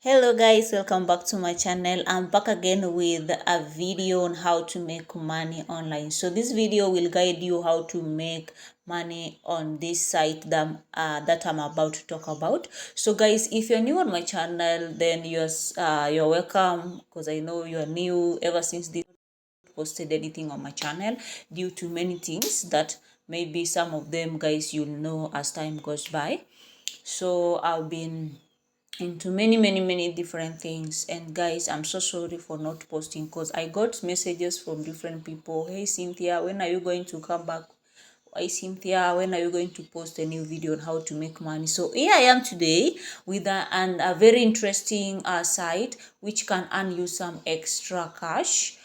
Hello guys, welcome back to my channel. I'm back again with a video on how to make money online. So this video will guide you how to make money on this site that I'm about to talk about. So guys, if you're new on my channel, then you're welcome, because I know you're new ever since this posted anything on my channel due to many things that maybe some of them guys you'll know as time goes by. So I've been into many different things, and guys, I'm so sorry for not posting, because I got messages from different people. Hey Cynthia, when are you going to come back? Hey Cynthia, when are you going to post a new video on how to make money? So here I am today with a very interesting site which can earn you some extra cash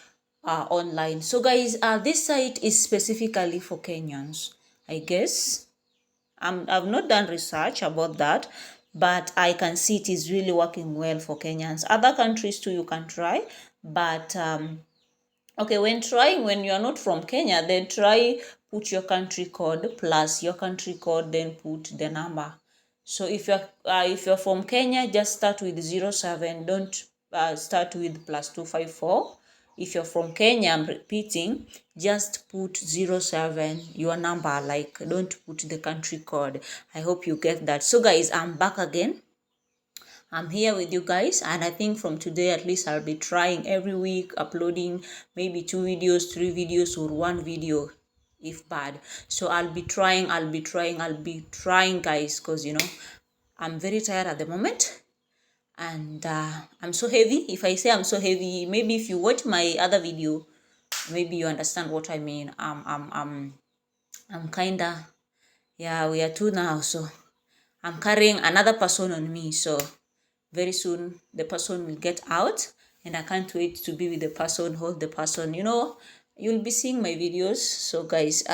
online. So guys, this site is specifically for Kenyans, I guess. I've not done research about that, but I can see it is really working well for Kenyans. Other countries too, you can try, but okay, when you are not from Kenya, then try put your country code plus your country code, then put the number. So if you're from Kenya, just start with 07. Don't start with +254. If you're from Kenya, I'm repeating, just put 07, your number, like don't put the country code. I hope you get that. So guys, I'm back again. I'm here with you guys, and I think from today at least I'll be trying every week uploading maybe 2 videos, 3 videos, or 1 video if bad. So I'll be trying guys, because I'm very tired at the moment, and I'm so heavy. If I say I'm so heavy, maybe if you watch my other video, maybe you understand what I mean. I'm kinda, yeah, we are two now, so I'm carrying another person on me. So very soon the person will get out, and I can't wait to be with the person, hold the person. You'll be seeing my videos. So guys,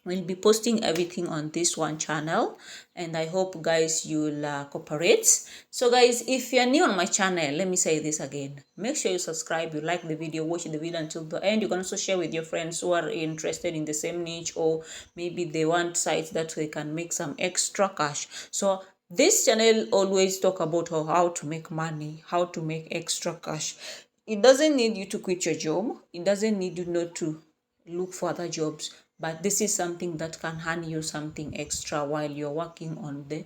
we'll be posting everything on this one channel, and I hope guys you'll cooperate. So guys, if you're new on my channel, let me say this again: make sure you subscribe, you like the video, watch the video until the end. You can also share with your friends who are interested in the same niche, or maybe they want sites that they can make some extra cash. So this channel always talk about how to make money, how to make extra cash. It doesn't need you to quit your job. It doesn't need you not to look for other jobs, but this is something that can earn you something extra while you're working on the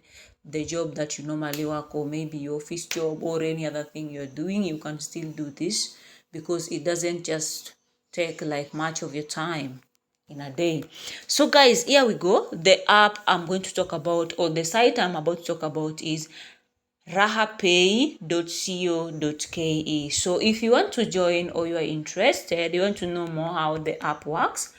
job that you normally work, or maybe your office job, or any other thing you're doing. You can still do this, because it doesn't just take like much of your time in a day. So guys, here we go. The app I'm going to talk about, or the site I'm about to talk about, is rahapay.co.ke. So if you want to join, or you are interested, you want to know more how the app works,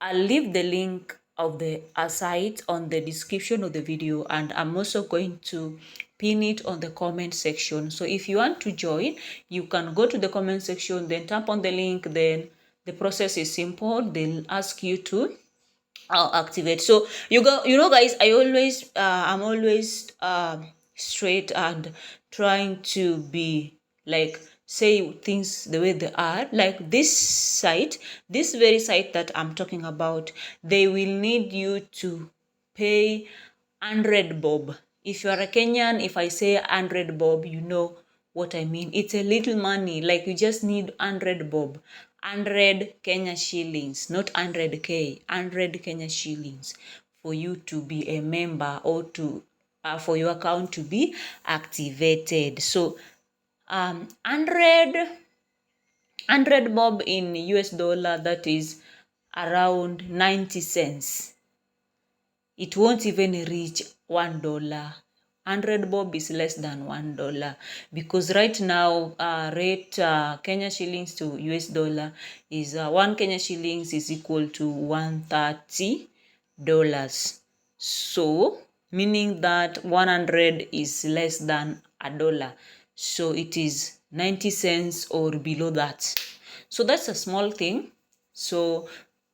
I'll leave the link of the site on the description of the video, and I'm also going to pin it on the comment section. So if you want to join, you can go to the comment section, then tap on the link. Then the process is simple. They'll ask you to activate. So guys, I'm always straight and trying to be like, say things the way they are. Like this very site that I'm talking about, they will need you to pay 100 bob. If you are a Kenyan, if I say 100 bob, you know what I mean. It's a little money. Like, you just need 100 bob, 100 Kenya shillings, not 100k, 100 Kenya shillings, for you to be a member, or to for your account to be activated. So 100 bob in US dollar, that is around 90 cents. It won't even reach $1. 100 bob is less than $1, because right now rate Kenya shillings to US dollar is 1 Kenya shillings is equal to $130. So meaning that 100 is less than $1. So it is 90 cents or below that. So that's a small thing. So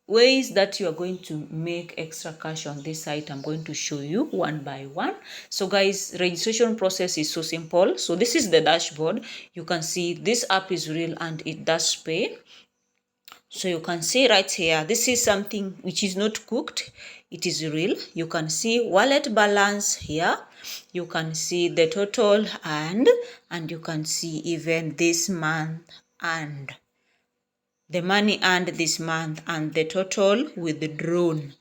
ways that you are going to make extra cash on this site, I'm going to show you one by one. So guys, registration process is so simple. So this is the dashboard. You can see this app is real and it does pay. So you can see right here, this is something which is not cooked, it is real. You can see wallet balance here. You can see the total and you can see even this month and the money earned this month and the total withdrawn.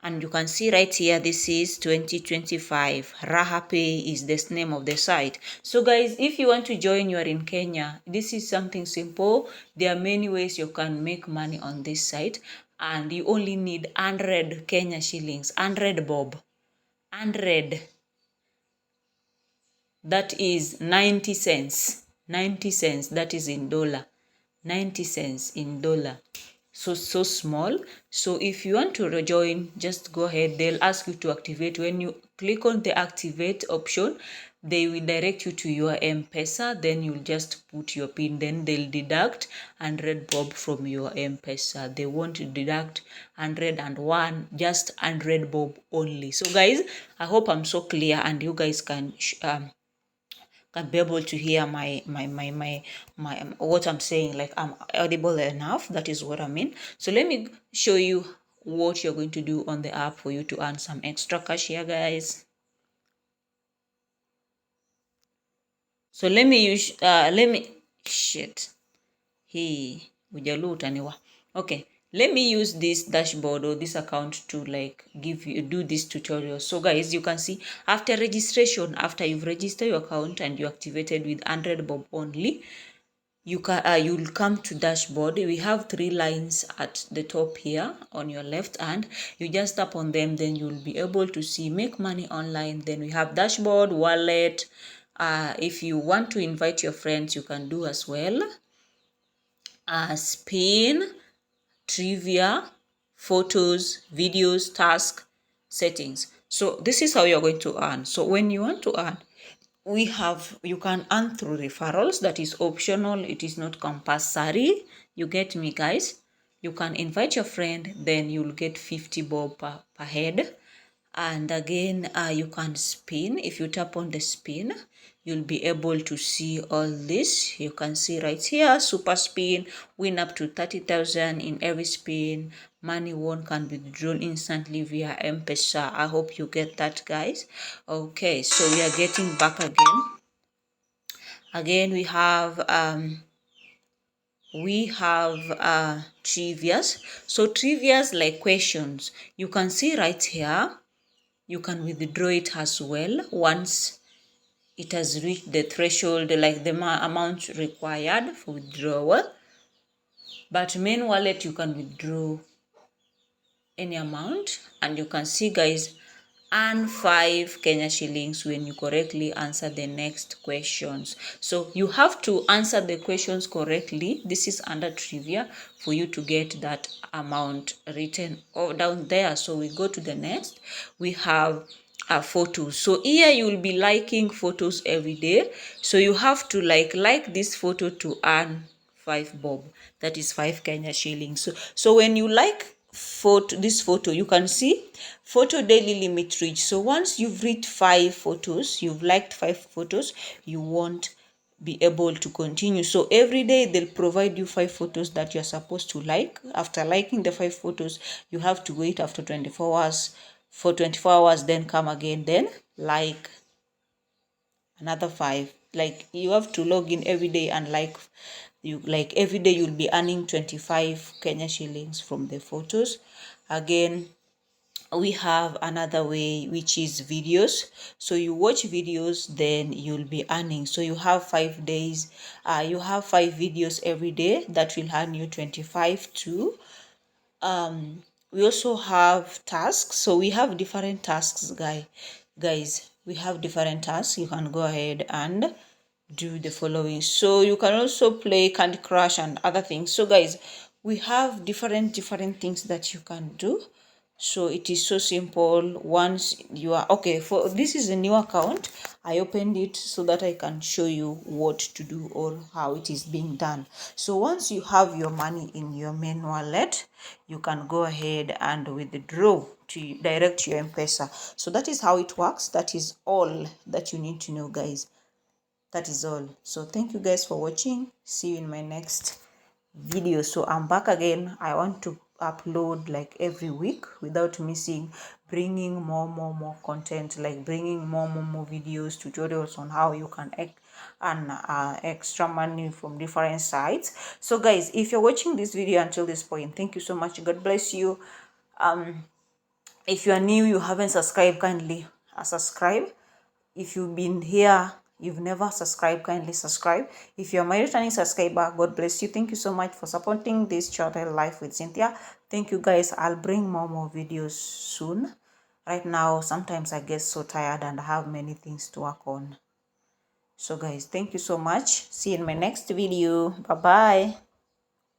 And you can see right here, this is 2025. Rahapay is the name of the site. So guys, if you want to join, you are in Kenya, this is something simple. There are many ways you can make money on this site, and you only need 100 Kenya shillings, 100 bob, 100. That is 90 cents. 90 cents, that is in dollar. 90 cents in dollar. So small. So if you want to rejoin, just go ahead. They'll ask you to activate. When you click on the activate option, they will direct you to your M-Pesa. Then you'll just put your PIN. Then they'll deduct 100 bob from your M-Pesa. They won't deduct 101, just 100 bob only. So guys, I hope I'm so clear and you guys can be able to hear my what I'm saying, like I'm audible enough. That is what I mean. So let me show you what you're going to do on the app for you to earn some extra cash here, guys. So let me use shit hey ujaluta okay, let me use this dashboard or this account to like do this tutorial. So guys, you can see after registration, after you've registered your account and you activated with 100 bob only, you'll come to dashboard. We have 3 lines at the top here on your left hand. You just tap on them, then you'll be able to see make money online. Then we have dashboard, wallet. If you want to invite your friends, you can do as well. Spin, trivia, photos, videos, task, settings. So this is how you're going to earn. So when you want to earn, you can earn through referrals. That is optional, it is not compulsory. You get me, guys? You can invite your friend, then you'll get 50 bob per head. And again, you can spin. If you tap on the spin, you'll be able to see all this. You can see right here, super spin, win up to 30,000 in every spin. Money won can be withdrawn instantly via M-Pesa. I hope you get that, guys. Okay, so we are getting back again. Again, we have trivias. So trivias like questions. You can see right here, you can withdraw it as well once it has reached the threshold, like the amount required for withdrawal. But main wallet, you can withdraw any amount, and you can see, guys, earn 5 Kenya shillings when you correctly answer the next questions. So you have to answer the questions correctly. This is under trivia for you to get that amount written down there. So we go to the next. We have photos. So here you will be liking photos every day. So you have to like this photo to earn 5 bob. That is 5 Kenya shillings. So when you like this photo, you can see photo daily limit reach. So once you've reached 5 photos, you've liked 5 photos, you won't be able to continue. So every day they'll provide you 5 photos that you're supposed to like. After liking the 5 photos, you have to wait after 24 hours. For 24 hours, then come again, then like another 5. Like you have to log in every day and like every day you'll be earning 25 Kenya shillings from the photos. Again, we have another way, which is videos. So you watch videos, then you'll be earning. So you have 5 days, you have 5 videos every day that will earn you 25 too. We also have tasks. So we have different tasks, guys. We have different tasks. You can go ahead and do the following. So you can also play Candy Crush and other things. So guys, we have different things that you can do. So it is so simple. Once you are okay, for this is a new account, I opened it so that I can show you what to do or how it is being done. So once you have your money in your main wallet, you can go ahead and withdraw to direct your M-Pesa. So that is how it works. That is all that you need to know, guys. That is all. So thank you guys for watching. See you in my next videos. So I'm back again. I want to upload like every week without missing, bringing more content, like bringing more videos, tutorials on how you can earn extra money from different sites. So guys, if you're watching this video until this point, thank you so much. God bless you. If you are new, you haven't subscribed, kindly subscribe. If you've been here, you've never subscribed, kindly subscribe. If you're my returning subscriber, God bless you. Thank you so much for supporting this channel, Life with Cynthia. Thank you guys. I'll bring more videos soon. Right now, sometimes I get so tired and I have many things to work on. So guys, thank you so much. See you in my next video. Bye bye.